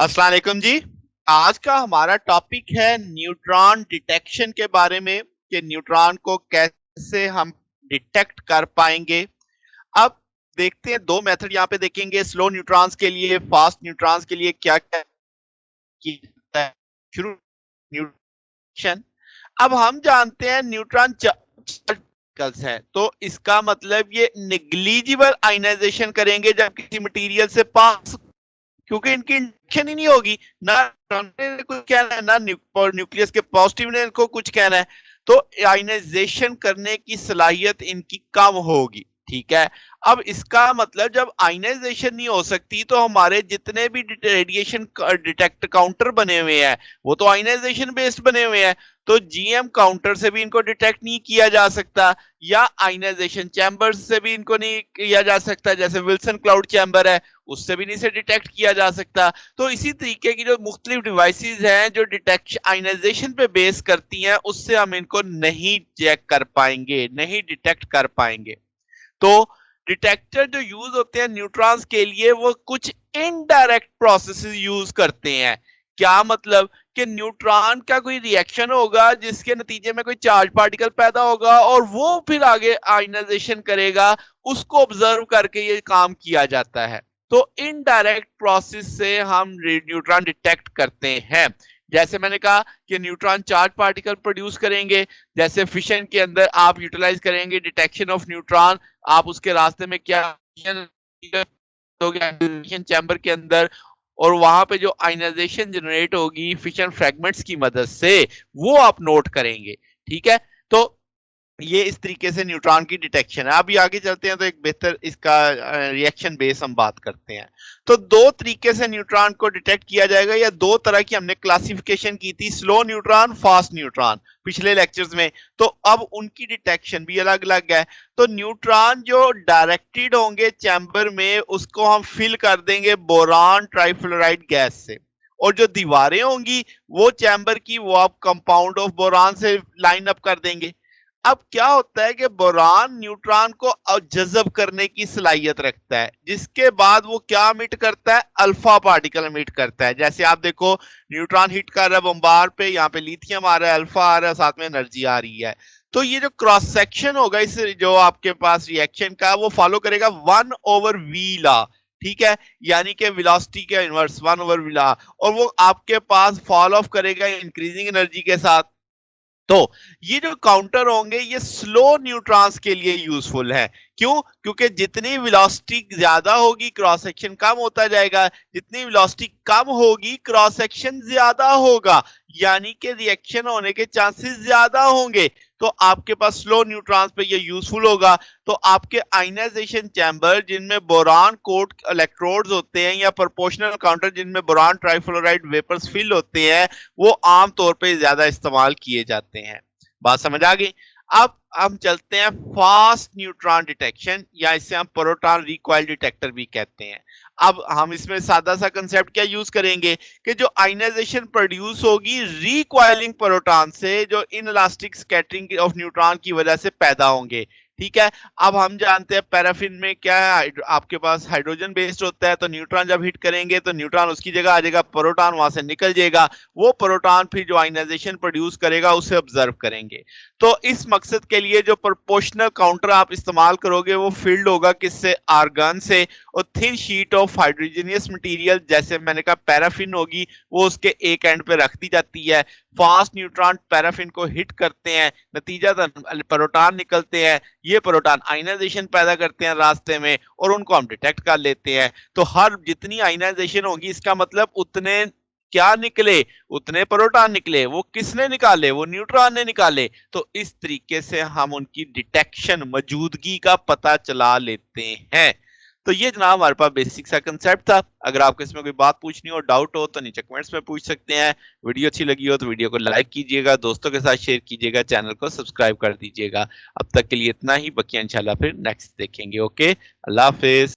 अस्सलाम वालेकुम जी। आज का हमारा टॉपिक है न्यूट्रॉन डिटेक्शन के बारे में कि न्यूट्रॉन को कैसे हम डिटेक्ट कर पाएंगे। अब देखते हैं दो मेथड यहाँ पे देखेंगे, स्लो न्यूट्रॉन्स के लिए, फास्ट न्यूट्रॉन्स के लिए क्या क्या किया जाता है। शुरू न्यूट्रॉन। अब हम जानते हैं न्यूट्रॉन पार्टिकल्स है, तो इसका मतलब ये निग्लिजिबल आयनाइजेशन करेंगे जब किसी मटेरियल से पास, क्योंकि इनकी इंडक्शन ही नहीं होगी ना, ने कुछ कहना है ना न्यूक्लियस के पॉजिटिव ने इनको कुछ कहना है, तो आयनाइजेशन करने की सलाहियत इनकी कम होगी। ठीक है। अब इसका मतलब जब आयनाइजेशन नहीं हो सकती तो हमारे जितने भी रेडिएशन डिटेक्ट काउंटर बने हुए हैं वो तो आयनाइजेशन बेस्ड बने हुए हैं, तो जीएम काउंटर से भी इनको डिटेक्ट नहीं किया जा सकता, या आयनाइजेशन चैम्बर से भी इनको नहीं किया जा सकता, जैसे विल्सन क्लाउड चैम्बर है उससे भी नहीं से डिटेक्ट किया जा सकता। तो इसी तरीके की जो मुख्तलिफ डिवाइसेस हैं जो डिटेक्शन आयनाइजेशन पे बेस करती हैं उससे हम इनको नहीं चेक कर पाएंगे, नहीं डिटेक्ट कर पाएंगे। तो डिटेक्टर जो यूज होते हैं न्यूट्रॉन्स के लिए वो कुछ इनडायरेक्ट प्रोसेसेस यूज करते हैं। क्या मतलब कि न्यूट्रॉन का कोई रिएक्शन होगा जिसके नतीजे में कोई चार्ज पार्टिकल पैदा होगा और वो फिर आगे आयनाइजेशन करेगा, उसको ऑब्जर्व करके ये काम किया जाता है। तो इनडायरेक्ट प्रोसेस से हम न्यूट्रॉन डिटेक्ट करते हैं। जैसे मैंने कहा कि न्यूट्रॉन चार्ज पार्टिकल प्रोड्यूस करेंगे, जैसे फिशन के अंदर आप यूटिलाइज करेंगे डिटेक्शन ऑफ न्यूट्रॉन, आप उसके रास्ते में क्या हो गया चैम्बर के अंदर, और वहां पे जो आयनाइजेशन जनरेट होगी फिशन फ्रेगमेंट्स की मदद से वो आप नोट करेंगे। ठीक है। तो ये इस तरीके से न्यूट्रॉन की डिटेक्शन है। अभी आगे चलते हैं तो एक बेहतर इसका रिएक्शन बेस हम बात करते हैं। तो दो तरीके से न्यूट्रॉन को डिटेक्ट किया जाएगा, या दो तरह की हमने क्लासिफिकेशन की थी, स्लो न्यूट्रॉन, फास्ट न्यूट्रॉन, पिछले लेक्चर्स में। तो अब उनकी डिटेक्शन भी अलग अलग है। तो न्यूट्रॉन जो डायरेक्टेड होंगे चैम्बर में उसको हम फिल कर देंगे बोरान ट्राइफ्लोराइड गैस से, और जो दीवारें होंगी वो चैम्बर की वो आप कंपाउंड ऑफ बोरान से लाइन अप कर देंगे। अब क्या होता है कि बोरान न्यूट्रॉन को जज़ब करने की सलाहियत रखता है, जिसके बाद वो क्या एमिट करता है, अल्फा पार्टिकल एमिट करता है। जैसे आप देखो न्यूट्रॉन हिट कर रहा है बम्बार पे, यहाँ पे लिथियम आ रहा है, अल्फा आ रहा है, साथ में एनर्जी आ रही है। तो ये जो क्रॉस सेक्शन होगा इस जो आपके पास रिएक्शन का वो फॉलो करेगा 1/v लॉ। ठीक है। यानी कि वेलोसिटी के इनवर्स 1/v लॉ, और वो आपके पास फॉल ऑफ करेगा इंक्रीजिंग एनर्जी के साथ। तो ये जो काउंटर होंगे ये स्लो न्यूट्रॉन्स के लिए यूजफुल है। क्यों? क्योंकि जितनी वेलोसिटी ज्यादा होगी क्रॉस सेक्शन कम होता जाएगा, जितनी वेलोसिटी कम होगी क्रॉस सेक्शन ज्यादा होगा, यानी कि रिएक्शन होने के चांसेस ज्यादा होंगे। तो आपके पास स्लो न्यूट्रॉन्स पे ये यूजफुल होगा। तो आपके आयनाइजेशन चैम्बर जिनमें बोरान कोट इलेक्ट्रोड्स होते हैं, या प्रोपोर्शनल काउंटर जिनमें बोरान ट्राइफ्लोराइड वेपर्स फिल होते हैं, वो आम तौर पे ज्यादा इस्तेमाल किए जाते हैं। बात समझ आ गई? अब हम चलते हैं फास्ट न्यूट्रॉन डिटेक्शन, या इसे हम प्रोटॉन रिकॉइल डिटेक्टर भी कहते हैं। अब हम इसमें सादा सा कंसेप्ट क्या यूज करेंगे कि जो आयनाइजेशन प्रोड्यूस होगी रिकॉइलिंग प्रोटॉन से, जो इनलास्टिक स्कैटरिंग ऑफ न्यूट्रॉन की वजह से पैदा होंगे। ठीक है। अब हम जानते हैं पैराफिन में क्या है, आपके पास हाइड्रोजन बेस्ड होता है, तो न्यूट्रॉन जब हिट करेंगे तो न्यूट्रॉन उसकी जगह आ जाएगा, प्रोटॉन वहां से निकल जाएगा, वो प्रोटॉन फिर जो आयनाइजेशन प्रोड्यूस करेगा उसे ऑब्जर्व करेंगे। तो इस मकसद के लिए जो प्रोपोर्शनल काउंटर आप इस्तेमाल करोगे वो फील्ड होगा किससे, आर्गन से, और थिन शीट ऑफ हाइड्रोजनियस मटेरियल जैसे मैंने कहा पैराफिन होगी वो उसके एक एंड पे रख दी जाती है। फास्ट न्यूट्रॉन पैराफिन को हिट करते हैं, नतीजा प्रोटॉन निकलते हैं, ये प्रोटॉन आयनाइजेशन पैदा करते हैं रास्ते में, और उनको हम डिटेक्ट कर लेते हैं। तो हर जितनी आयनाइजेशन होगी इसका मतलब उतने क्या निकले, उतने प्रोटॉन निकले। वो किसने निकाले, वो न्यूट्रॉन ने निकाले। तो इस तरीके से हम उनकी डिटेक्शन मौजूदगी का पता चला लेते हैं। तो ये जनाब हमारे पास बेसिक सा कंसेप्ट था। अगर आपको इसमें कोई बात पूछनी हो, डाउट हो, तो नीचे कमेंट्स में पूछ सकते हैं। वीडियो अच्छी लगी हो तो वीडियो को लाइक कीजिएगा, दोस्तों के साथ शेयर कीजिएगा, चैनल को सब्सक्राइब कर दीजिएगा। अब तक के लिए इतना ही, बकिया इंशाल्लाह फिर नेक्स्ट देखेंगे। ओके, अल्लाह हाफिज।